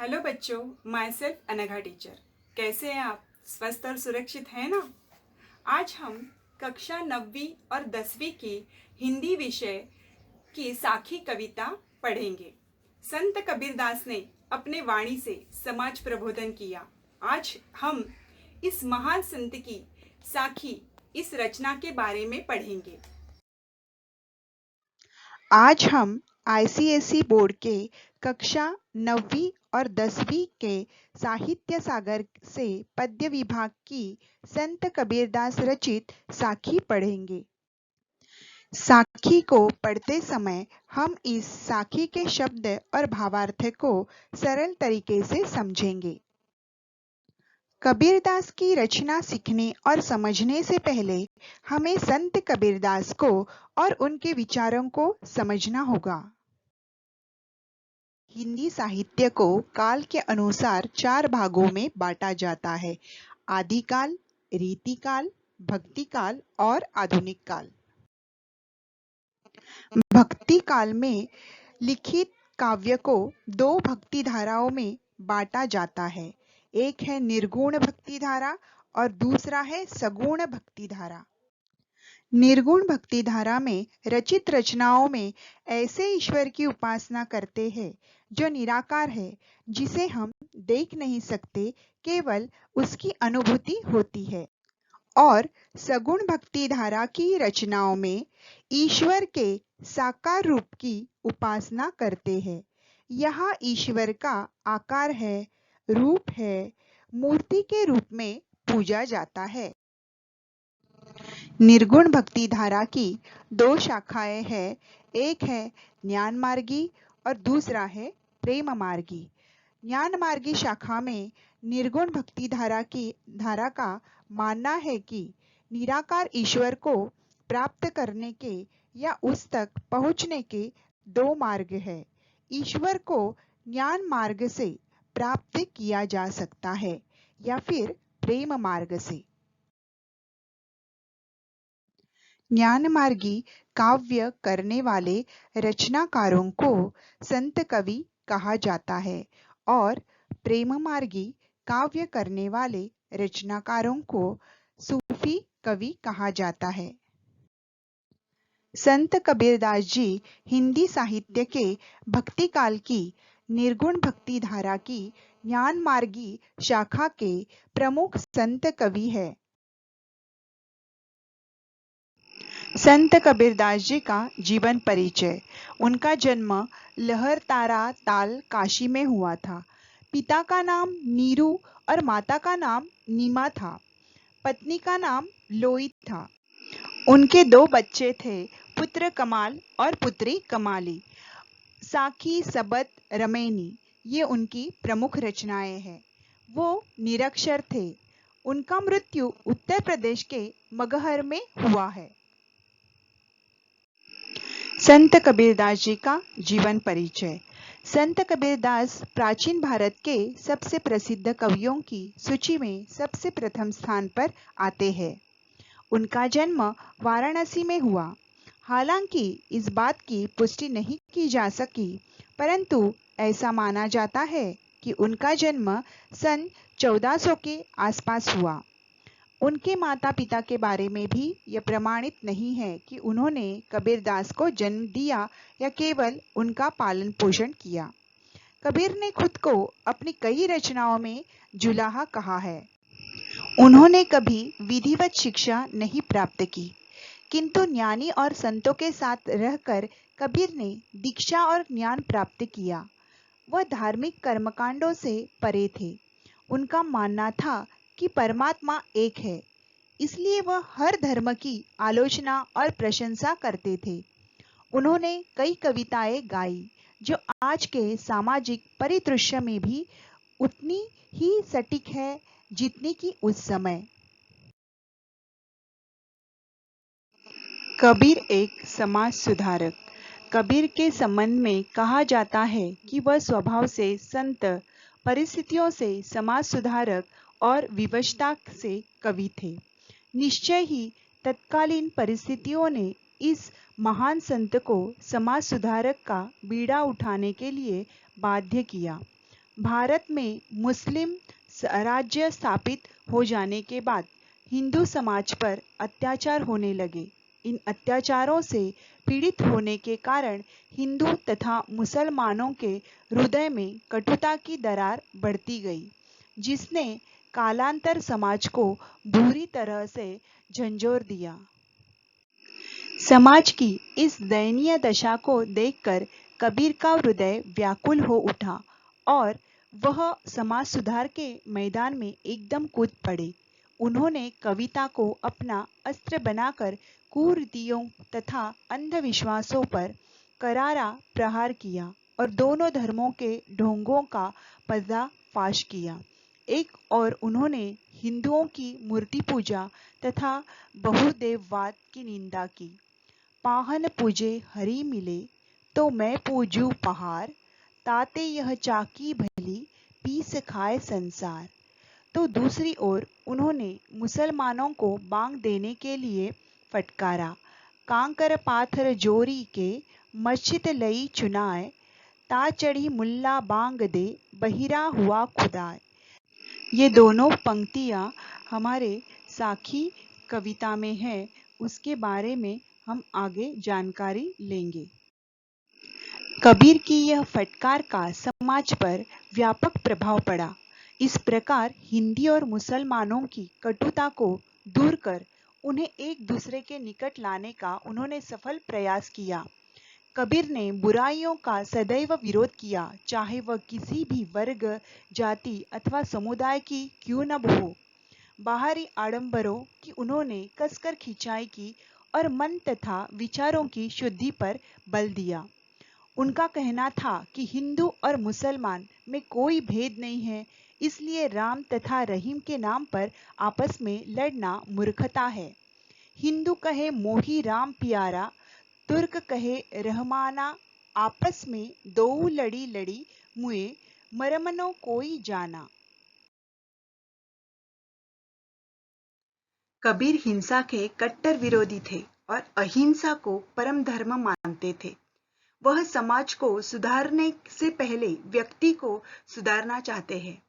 Hello बच्चों, my self Anagha teacher. कैसे हैं आप? स्वस्थ और सुरक्षित हैं ना? आज हम कक्षा 9वीं और 10वीं की हिंदी विषय की साखी कविता पढ़ेंगे। संत कबीरदास ने अपने वाणी से समाज प्रबोधन किया। आज हम इस महान संत की साखी इस रचना के बारे में पढ़ेंगे। आज हम आईसीएसई बोर्ड के कक्षा 9वीं और 10वीं के साहित्य सागर से पद्य विभाग की संत कबीरदास रचित साखी पढ़ेंगे। साखी को पढ़ते समय हम इस साखी के शब्द और भावार्थ को सरल तरीके से समझेंगे। कबीरदास की रचना सीखने और समझने से पहले हमें संत कबीरदास को और उनके विचारों को समझना होगा। हिंदी साहित्य को काल के अनुसार 4 भागों में बांटा जाता है: आदिकाल, रीतिकाल, भक्तिकाल और आधुनिक काल। भक्ति काल में लिखित काव्य को 2 भक्ति धाराओं में बांटा जाता है। एक है निर्गुण भक्ति धारा और दूसरा है सगुण भक्ति धारा। निर्गुण भक्ति धारा में रचित रचनाओं में ऐसे ईश्वर की उपासना करते हैं जो निराकार है, जिसे हम देख नहीं सकते, केवल उसकी अनुभूति होती है। और सगुण भक्ति धारा की रचनाओं में ईश्वर के साकार रूप की उपासना करते हैं। यहाँ ईश्वर का आकार है, रूप है, मूर्ति के रूप में पूजा जाता है। निर्गुण भक्ति धारा की 2 शाखाएं हैं। एक है ज्ञान मार्गी और दूसरा है प्रेम मार्गी। ज्ञान मार्गी शाखा में निर्गुण भक्ति धारा का मानना है कि निराकार ईश्वर को प्राप्त करने के या उस तक पहुंचने के 2 मार्ग हैं। ईश्वर को ज्ञान मार्ग से प्राप्त किया जा सकता है या फिर प्रेम मार्ग से। ज्ञान मार्गी काव्य करने वाले रचनाकारों को संत कवि कहा जाता है और प्रेम मार्गी काव्य करने वाले रचनाकारों को सूफी कवि कहा जाता है। संत कबीरदास जी हिंदी साहित्य के भक्ति काल की निर्गुण भक्ति धारा की ज्ञान मार्गी शाखा के प्रमुख संत कवि हैं। संत कबीरदास जी का जीवन परिचय। उनका जन्म लहरतारा ताल काशी में हुआ था। पिता का नाम नीरू और माता का नाम नीमा था। पत्नी का नाम लोई था। उनके 2 बच्चे थे, पुत्र कमाल और पुत्री कमाली। साखी, सबत, रमैनी ये उनकी प्रमुख रचनाएं हैं। वो निरक्षर थे। उनका मृत्यु उत्तर प्रदेश के मगहर में हुआ है। संत कबीरदास जी का जीवन परिचय। संत कबीरदास प्राचीन भारत के सबसे प्रसिद्ध कवियों की सूची में सबसे प्रथम स्थान पर आते हैं। उनका जन्म वाराणसी में हुआ। हालांकि इस बात की पुष्टि नहीं की जा सकी, परंतु ऐसा माना जाता है कि उनका जन्म सन 1400 के आसपास हुआ। उनके माता पिता के बारे में भी यह प्रमाणित नहीं है कि उन्होंने कबीरदास को जन्म दिया या केवल उनका पालन पोषण किया। कबीर ने खुद को अपनी कई रचनाओं में जुलाहा कहा है। उन्होंने कभी विधिवत शिक्षा नहीं प्राप्त की, किंतु ज्ञानी और संतों के साथ रहकर कबीर ने दीक्षा और ज्ञान प्राप्त किया। वह धार्मिक कर्मकांडों से परे थे। उनका मानना था कि परमात्मा एक है, इसलिए वह हर धर्म की आलोचना और प्रशंसा करते थे। उन्होंने कई कविताएं गाई जो आज के सामाजिक परिदृश्य में भी उतनी ही सटीक है जितनी कि उस समय। कबीर एक समाज सुधारक। कबीर के संबंध में कहा जाता है कि वह स्वभाव से संत, परिस्थितियों से समाज सुधारक और विवशता से कवि थे। निश्चय ही तत्कालीन परिस्थितियों ने इस महान संत को समाज सुधारक का बीड़ा उठाने के लिए बाध्य किया। भारत में मुस्लिम राज्य स्थापित हो जाने के बाद हिंदू समाज पर अत्याचार होने लगे। इन अत्याचारों से पीड़ित होने के कारण हिंदू तथा मुसलमानों के हृदय में कटुता की दरार बढ़ती गई, जिसने कालांतर समाज को बुरी तरह से झंझोर दिया। समाज की इस दयनीय दशा को देखकर कबीर का हृदय व्याकुल हो उठा और वह समाज सुधार के मैदान में एकदम कूद पड़े। उन्होंने कविता को अपना अस्त्र बनाकर कुरीतियों तथा अंधविश्वासों पर करारा प्रहार किया और दोनों धर्मों के ढोंगों का पर्दाफाश किया। एक और उन्होंने हिंदुओं की मूर्ति पूजा तथा बहुदेववाद की निंदा की। पाहन पूजे हरि मिले तो मैं पूजू पहाड़, ताते यह चाकी भली पीस खाए संसार। तो दूसरी ओर उन्होंने मुसलमानों को बांग देने के लिए फटकारा। कांकर पाथर जोरी के मस्जिद लई चुनाए, ता चढ़ी मुल्ला बांग दे बहिरा हुआ खुदाए। ये दोनों पंक्तियाँ हमारे साखी कविता में है, उसके बारे में हम आगे जानकारी लेंगे। कबीर की यह फटकार का समाज पर व्यापक प्रभाव पड़ा। इस प्रकार हिंदी और मुसलमानों की कटुता को दूर कर उन्हें एक दूसरे के निकट लाने का उन्होंने सफल प्रयास किया। कबीर ने बुराइयों का सदैव विरोध किया, चाहे वह किसी भी वर्ग, जाति अथवा समुदाय की क्यों न हो। बाहरी आडंबरों की उन्होंने कसकर खिंचाई की और मन तथा विचारों की शुद्धि पर बल दिया। उनका कहना था कि हिंदू और मुसलमान में कोई भेद नहीं है, इसलिए राम तथा रहीम के नाम पर आपस में लड़ना मूर्खता है। हिंदू कहे मोही राम प्यारा, तुर्क कहे रहमाना, आपस में दो लड़ी लड़ी मुए, मरमनो कोई जाना। कबीर हिंसा के कट्टर विरोधी थे और अहिंसा को परम धर्म मानते थे। वह समाज को सुधारने से पहले व्यक्ति को सुधारना चाहते हैं।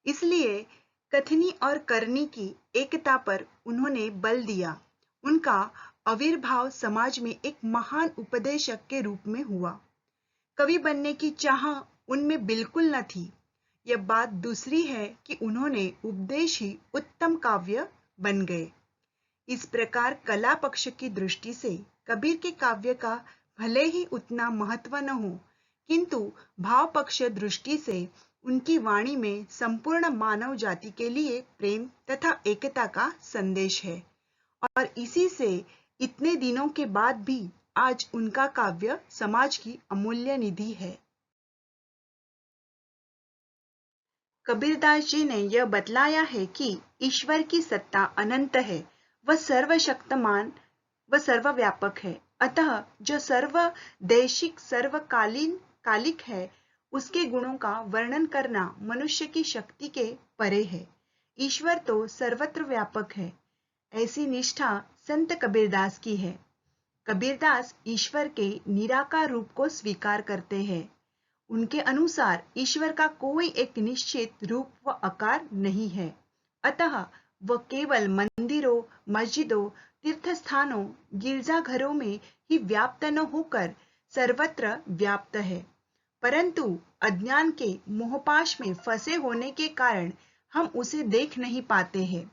इसलिए कथनी और करनी की एकता पर उन्होंने बल दिया। उनका आविर्भाव समाज में एक महान उपदेशक के रूप में हुआ। कवि बनने की चाह उनमें बिल्कुल न थी। यह बात दूसरी है कि उन्होंने उपदेश ही उत्तम काव्य बन गए। इस प्रकार कला पक्ष की दृष्टि से कबीर के काव्य का भले ही उतना महत्व न हो, किंतु भाव पक्ष दृष्टि से उनकी वाणी में संपूर्ण मानव जाति के लिए प्रेम तथा एकता का संदेश है और इसी से इतने दिनों के बाद भी आज उनका काव्य समाज की अमूल्य निधि है। कबीरदास जी ने यह बतलाया है कि ईश्वर की सत्ता अनंत है, वह सर्वशक्तिमान व सर्वव्यापक है। अतः जो सर्वदेशिक कालिक है, उसके गुणों का वर्णन करना मनुष्य की शक्ति के परे है। ईश्वर तो सर्वत्र व्यापक है, ऐसी निष्ठा संत कबीरदास की है। कबीरदास ईश्वर के निराकार रूप को स्वीकार करते हैं। उनके अनुसार ईश्वर का कोई एक निश्चित रूप व आकार नहीं है, अतः वह केवल मंदिरों, मस्जिदों, तीर्थस्थानों, गिरजाघरों में ही व्याप्त न होकर सर्वत्र व्याप्त है। परंतु अज्ञान के मोहपाश में फंसे होने के कारण हम उसे देख नहीं पाते हैं।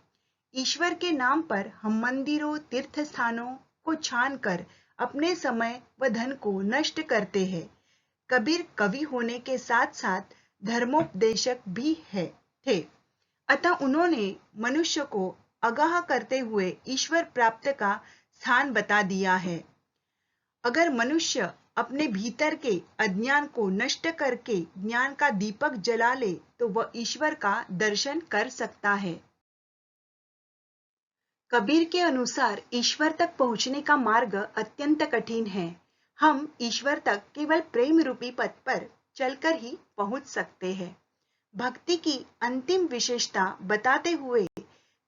ईश्वर के नाम पर हम मंदिरों, तीर्थस्थानों को छानकर अपने समय व धन को नष्ट करते हैं। कबीर कवि होने के साथ साथ धर्मोपदेशक भी थे, अतः उन्होंने मनुष्य को आगाह करते हुए ईश्वर प्राप्त का स्थान बता दिया है। अगर मनुष्य अपने भीतर के अज्ञान को नष्ट करके ज्ञान का दीपक जला ले तो वह ईश्वर का दर्शन कर सकता है। कबीर के अनुसार ईश्वर तक पहुंचने का मार्ग अत्यंत कठिन है। हम ईश्वर तक केवल प्रेम रूपी पथ पर चलकर ही पहुंच सकते हैं। भक्ति की अंतिम विशेषता बताते हुए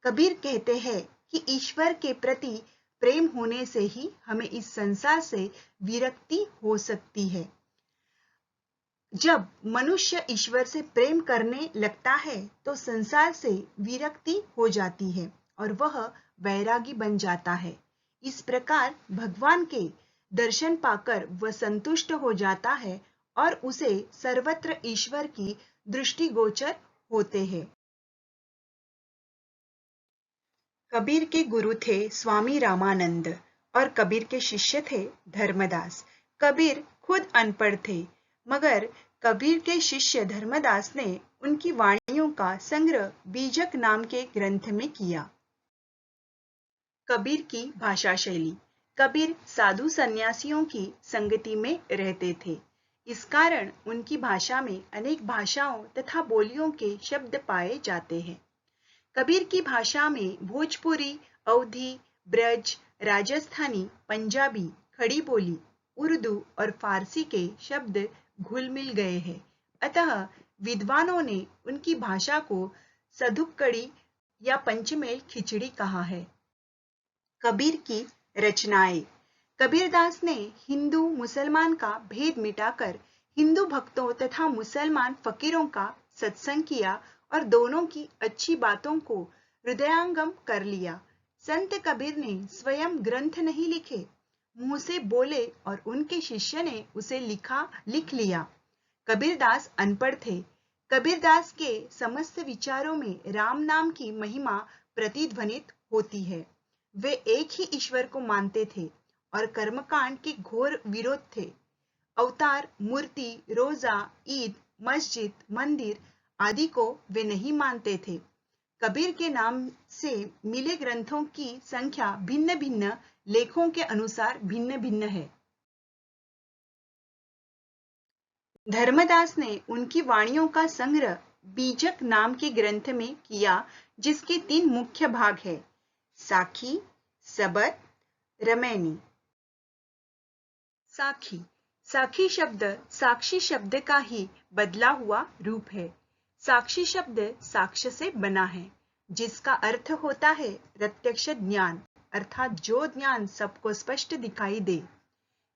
कबीर कहते हैं कि ईश्वर के प्रति प्रेम होने से ही हमें इस संसार से विरक्ति हो सकती है। जब मनुष्य ईश्वर से प्रेम करने लगता है तो संसार से विरक्ति हो जाती है और वह वैरागी बन जाता है। इस प्रकार भगवान के दर्शन पाकर वह संतुष्ट हो जाता है और उसे सर्वत्र ईश्वर की दृष्टिगोचर होते हैं। कबीर के गुरु थे स्वामी रामानंद और कबीर के शिष्य थे धर्मदास। कबीर खुद अनपढ़ थे, मगर कबीर के शिष्य धर्मदास ने उनकी वाणियों का संग्रह बीजक नाम के ग्रंथ में किया। कबीर की भाषा शैली। कबीर साधु सन्यासियों की संगति में रहते थे। इस कारण उनकी भाषा में अनेक भाषाओं तथा बोलियों के शब्द पाए जाते हैं। कबीर की भाषा में भोजपुरी, अवधी, ब्रज, राजस्थानी, पंजाबी, खड़ी बोली, उर्दू और फारसी के शब्द घुल मिल गए हैं। अतः विद्वानों ने उनकी भाषा को सधुक्कड़ी या पंचमेल खिचड़ी कहा है। कबीर की रचनाएं। कबीरदास ने हिंदू मुसलमान का भेद मिटाकर हिंदू भक्तों तथा मुसलमान फकीरों का सत्संग किया और दोनों की अच्छी बातों को हृदयंगम कर लिया। संत कबीर ने स्वयं ग्रंथ नहीं लिखे, मुंह से बोले और उनके शिष्य ने उसे लिख लिया। कबीरदास अनपढ़ थे। कबीरदास के समस्त विचारों में राम नाम की महिमा प्रतिध्वनित होती है। वे एक ही ईश्वर को मानते थे और कर्मकांड के घोर विरोध थे। अवतार, मूर्ति, रोजा, ईद, मस्जिद, मंदिर आदि को वे नहीं मानते थे। कबीर के नाम से मिले ग्रंथों की संख्या भिन्न भिन्न लेखों के अनुसार भिन्न भिन्न है। धर्मदास ने उनकी वाणियों का संग्रह बीजक नाम के ग्रंथ में किया, जिसके 3 मुख्य भाग है: साखी, सबद, रमैनी। साखी। साखी शब्द साक्षी शब्द का ही बदला हुआ रूप है। साक्षी शब्द साक्ष्य से बना है, जिसका अर्थ होता है प्रत्यक्ष ज्ञान, अर्थात जो ज्ञान सबको स्पष्ट दिखाई दे।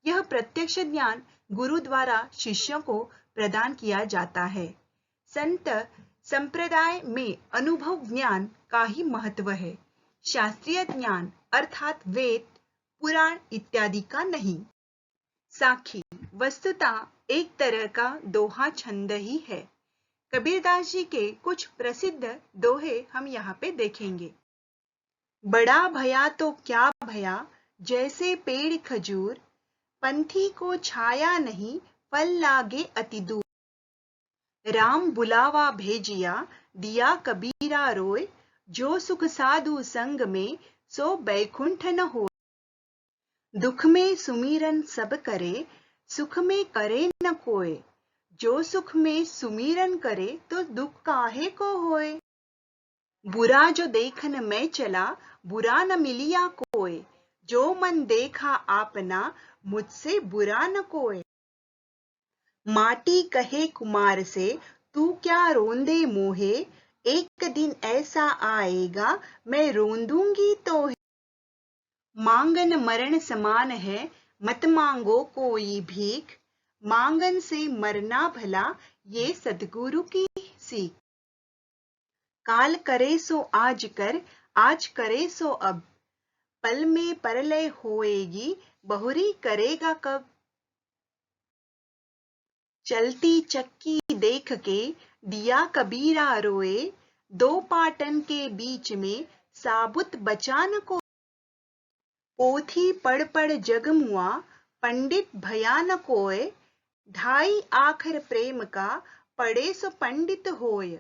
यह प्रत्यक्ष ज्ञान गुरु द्वारा शिष्यों को प्रदान किया जाता है। संत संप्रदाय में अनुभव ज्ञान का ही महत्व है, शास्त्रीय ज्ञान अर्थात वेद, पुराण इत्यादि का नहीं। साखी वस्तुतः एक तरह का दोहा छंद ही है। कबीरदास जी के कुछ प्रसिद्ध दोहे हम यहाँ पे देखेंगे। बड़ा भया तो क्या भया, जैसे पेड़ खजूर, पंथी को छाया नहीं, फल लागे अति दूर। राम बुलावा भेजिया, दिया कबीरा रोय, जो सुख साधु संग में, सो बैकुंठ न हो। दुख में सुमिरन सब करे, सुख में करे न कोय, जो सुख में सुमिरन करे, तो दुख काहे को होए। बुरा जो देखन मैं चला, बुरा न मिलिया कोय, जो मन देखा आपना, मुझसे बुरा न कोय। माटी कहे कुमार से, तू क्या रोंदे मोहे, एक दिन ऐसा आएगा, मैं रोंदूंगी तो है। मांगन मरण समान है, मत मांगो कोई भीख, मांगन से मरना भला, ये सद्गुरु की सीख। काल करे सो आज कर, आज करे सो अब, पल में परलय होएगी, बहुरी करेगा कब। चलती चक्की देख के, दिया कबीरा रोए, 2 पाटन के बीच में, साबुत बचा न को। पोथी पढ़ पढ़ जग मुआ, पंडित भया न कोय, ढाई आखर प्रेम का, पढ़े सो पंडित होय।